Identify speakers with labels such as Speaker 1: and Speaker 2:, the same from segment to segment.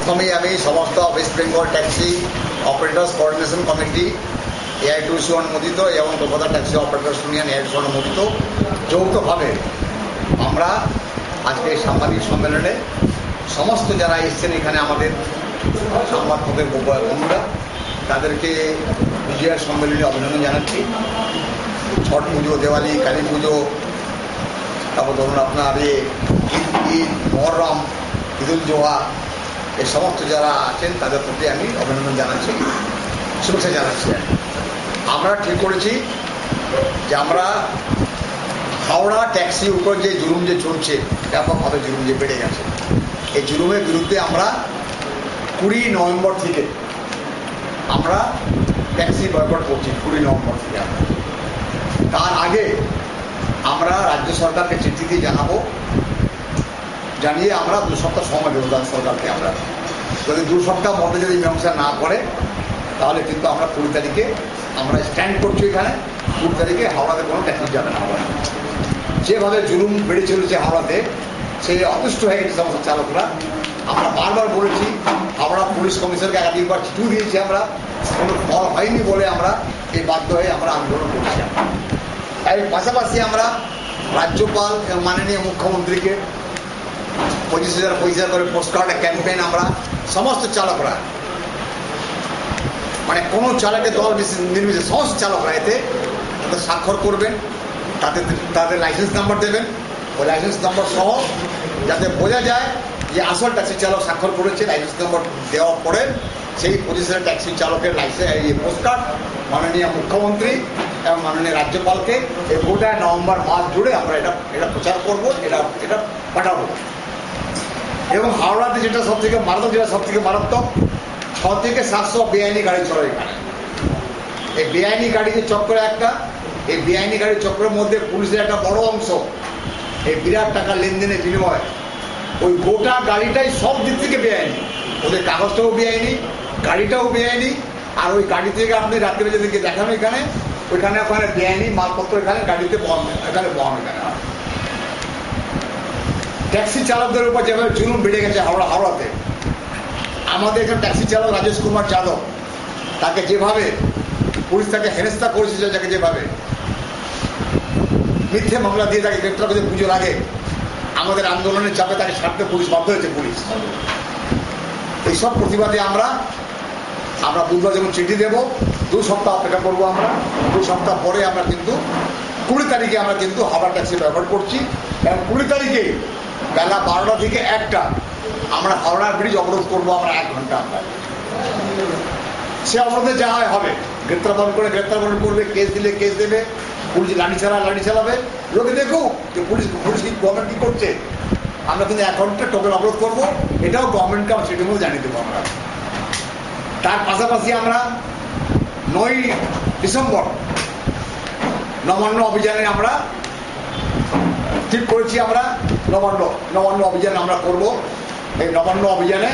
Speaker 1: প্রথমেই আমি সমস্ত West Bengal taxi operators coordination committee AITUC অনুমোদিত এবং Kolkata taxi operators union AITUC অনুমোদিত যৌথভাবে আমরা আজকে এই সাংবাদিক সম্মেলনে সমস্ত যারা এসছেন এখানে আমাদের সংবাদপত্রের বন্ধুরা তাদেরকে বিজয়া সম্মেলনে অভিনন্দন জানাচ্ছি। ছট পুজো, দেওয়ালি, কালী পুজো, তারপর ধরুন আপনার ঈদ, মহরম, ঈদুল জোহা, এই সমস্ত যারা আছেন তাদের প্রতি আমি অভিনন্দন জানাচ্ছি, শুভেচ্ছা জানাচ্ছি। আমরা ঠিক করেছি যে আমরা হাওড়া ট্যাক্সির উপর যে জুলুম যে চলছে, ব্যাপকভাবে জুলুম যে বেড়ে গেছে, এই জুলুমের বিরুদ্ধে আমরা 20 নভেম্বর থেকে আমরা ট্যাক্সি বয়কট করছি। 20 নভেম্বর থেকে আমরা, তার আগে আমরা রাজ্য সরকারকে চিঠি দিয়ে জানিয়ে আমরা 2 সপ্তাহ সময় দেবো সরকারকে। আমরা যদি 2 সপ্তাহ মধ্যে যদি মীমাংসা না করে তাহলে কিন্তু আমরা 20 তারিখে আমরা স্ট্যান্ড করছি এখানে। 20 তারিখে হাওড়াতে কোনো ট্যাক্সি যাবে না। হাওড়া যেভাবে জুলুম বেড়ে চলেছে হাওড়াতে, সে অতুষ্ট হয়ে গেছে সমস্ত চালকরা। আমরা বারবার বলেছি, হাওড়া পুলিশ কমিশনারকে একাধিকবার চিঠি দিয়েছি, আমরা কোনো ফল হয়নি বলে আমরা এই বাধ্য হয়ে আমরা আন্দোলন করছি। এর পাশাপাশি আমরা রাজ্যপাল এবং মাননীয় মুখ্যমন্ত্রীকে 25,000 পয়সা করে পোস্টকার্ড ক্যাম্পেইন আমরা সমস্ত চালকরা, মানে কোনো চালকের দল নির্বিশেষে সমস্ত চালকরা এতে স্বাক্ষর করবেন, তাদের লাইসেন্স নাম্বার দেবেন। ওই লাইসেন্স নাম্বার সহ যাতে বোঝা যায় যে আসল ট্যাক্সি চালক স্বাক্ষর করেছে। লাইসেন্স নাম্বার দেওয়ার পরে সেই 25,000 ট্যাক্সি চালকের পোস্টকার্ড মাননীয় মুখ্যমন্ত্রী এবং মাননীয় রাজ্যপালকে এই গোটা নভেম্বর মাস জুড়ে আমরা এটা প্রচার করবো, এটা পাঠাবো। এবং হাওড়াতে যেটা সব থেকে মারাত্মক 6 থেকে 700 বেআইনি গাড়ি চলে এখানে। এই বেআইনি গাড়ি যে চক্র একটা, এই বেআইনি গাড়ির চক্রের মধ্যে পুলিশের একটা বড় অংশ, এই বিরাট টাকা লেনদেনের বিনিময় ওই গোটা গাড়িটাই সব দিক থেকে বেআইনি। ওদের কাগজটাও বেআইনি, গাড়িটাও বেআইনি। আর ওই গাড়ি থেকে আপনি রাত্রে যেদিকে দেখানো এখানে, ওইখানে বেআইনি মালপত্র এখানে গাড়িতে বহন এখানে ট্যাক্সি চালকদের উপর যেভাবে জুলুম বেড়ে গেছে হাওড়াতে, আমাদের এখানে ট্যাক্সি চালক রাজেশ কুমার যাদব, তাকে যেভাবে পুলিশ তাকে হেনস্থা করেছিল, যাকে যেভাবে মিথ্যে মামলা দিয়ে তাকে গ্রেপ্তার করেছে পুজোর আগে, আমাদের আন্দোলনের চাপে তাকে ছাড়তে পুলিশ বাধ্য হয়েছে। পুলিশ এইসব প্রতিবাদে আমরা বুধবার যেমন চিঠি দেব, 2 সপ্তাহ অপেক্ষা করবো। আমরা 2 সপ্তাহ পরে আমরা কিন্তু 20 তারিখে আমরা কিন্তু হাওড়া ট্যাক্সি ব্যবহার করছি। এবং 20 তারিখে বেলা 12টা থেকে 1টা আমরা হাওড়া ব্রিজ অবরোধ করবো। আমরা 1 ঘন্টা আমরা সে অবরোধে যা হবে, গ্রেপ্তার বরণ করবে, কেস দিলে কেস দেবে, পুলিশ লাঠি চালাবে। লোকে দেখুক যে পুলিশ গভর্নমেন্ট কি করছে। আমরা কিন্তু 1 ঘন্টা টোকেন অবরোধ করবো, এটাও গভর্নমেন্টকে আমরা সেটির মধ্যে জানিয়ে দেবো আমরা। তার পাশাপাশি আমরা 9 ডিসেম্বর নবান্ন অভিযানে আমরা ঠিক করেছি। আমরা নবান্ন অভিযান আমরা করব। এই নবান্ন অভিযানে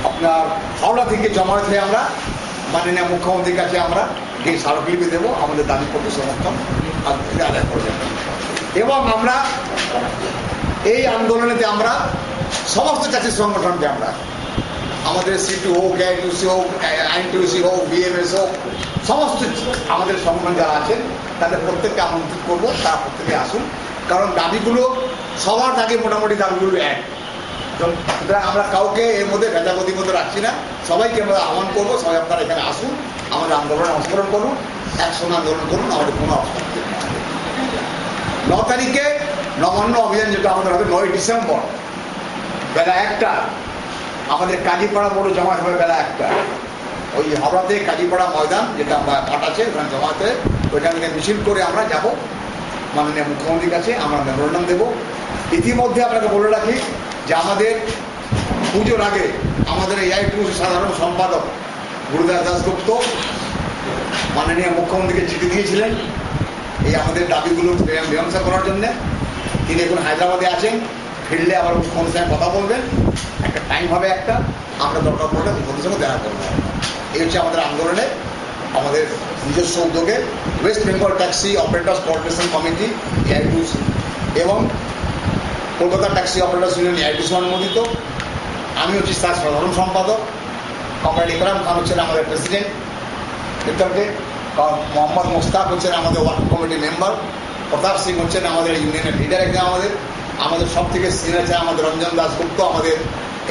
Speaker 1: আপনার হাওড়া থেকে জমায়েত হয়ে আমরা মাননীয় মুখ্যমন্ত্রীর কাছে আমরা এই স্মারকলিপি দেবো, আমাদের দাবি করতে সমর্থন আদায় করবেন। এবং আমরা এই আন্দোলনেতে আমরা সমস্ত ট্যাক্সি সংগঠনকে আমরা, আমাদের সিটু হোক, এআইটিউসি হোক, আইনটিউসি হোক, বিএমএস হোক, সমস্ত আমাদের সংগঠন যারা আছেন তাদের প্রত্যেককে আমন্ত্রিত করবো, তারা প্রত্যেকে আসুন। কারণ দাবিগুলো সবার আগে মোটামুটি দাবিগুলো এক। সুতরাং আমরা কাউকে এর মধ্যে ভেদাভেদির মধ্যে রাখছি না, সবাইকে আমরা আহ্বান করবো, সবাই আপনারা এখানে আসুন, আমাদের আন্দোলনে অংশগ্রহণ করুন, একসঙ্গে আন্দোলন করুন। আমাদের কোনো অবস্থা 9 তারিখে নবান্ন অভিযান যেটা আমাদের হবে 9 ডিসেম্বর বেলা 1টা আমাদের কাজীপাড়া মোড়ে জমায়েত হবে বেলা 1টা। ওই হাওড়াতে কাজীপাড়া ময়দান যেটা মাঠ আছে ওখানে জমায়েত হয়ে ওইখান থেকে মিছিল করে আমরা যাব মাননীয় মুখ্যমন্ত্রীর কাছে, আমরা মেমোরেন্ডাম দেবো। ইতিমধ্যে আপনাকে বলে রাখি যে আমাদের পুজোর আগে আমাদের এআইটিউসি সাধারণ সম্পাদক গুরুদাস দাশগুপ্ত মাননীয় মুখ্যমন্ত্রীকে চিঠি দিয়েছিলেন এই আমাদের দাবিগুলো মীমাংসা করার জন্য। তিনি এখন হায়দ্রাবাদে আছেন, ফিরলে আবার মুখ্যমন্ত্রীর সঙ্গে কথা বলবেন। একটা টাইম হবে, আমরা দরকার পড়লে মুখ্যমন্ত্রীর সঙ্গে দেখা করবো। এই হচ্ছে আমাদের আন্দোলনে আমাদের নিজস্ব উদ্যোগে west Bengal taxi operators coordination committee AITUC এবং Kolkata taxi operators union AITUC অনুমোদিত আমি হচ্ছি তার সাধারণ সম্পাদক, কমরেড ইকরাম খান হচ্ছেন আমাদের প্রেসিডেন্ট ভিতরকে, মোহাম্মদ মোস্তাক হচ্ছেন আমাদের word committee member, Pratap Singh হচ্ছেন আমাদের ইউনিয়নের লিডার এখানে আমাদের সব থেকে সিনিয়র আছে আমাদের রঞ্জন দাসগুপ্ত, আমাদের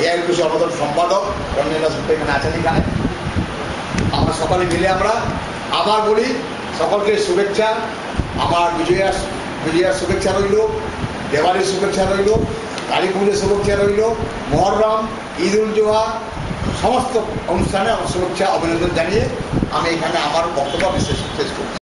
Speaker 1: এআইএলপিসি সর্বদল সম্পাদক রঞ্জন দাসগুপ্ত এখানে আছেন। এখানে আমরা সকলে মিলে আমরা আবার বলি সকলকে শুভেচ্ছা, আমার বিজয়ার শুভেচ্ছা রইল, দেওয়ালির শুভেচ্ছা রইল, কালী পুজোর শুভেচ্ছা রইল, মহরম, ঈদ উল জুহা সমস্ত অনুষ্ঠানে শুভেচ্ছা অভিনন্দন জানিয়ে আমি এখানে আমার বক্তব্য শেষ করছি।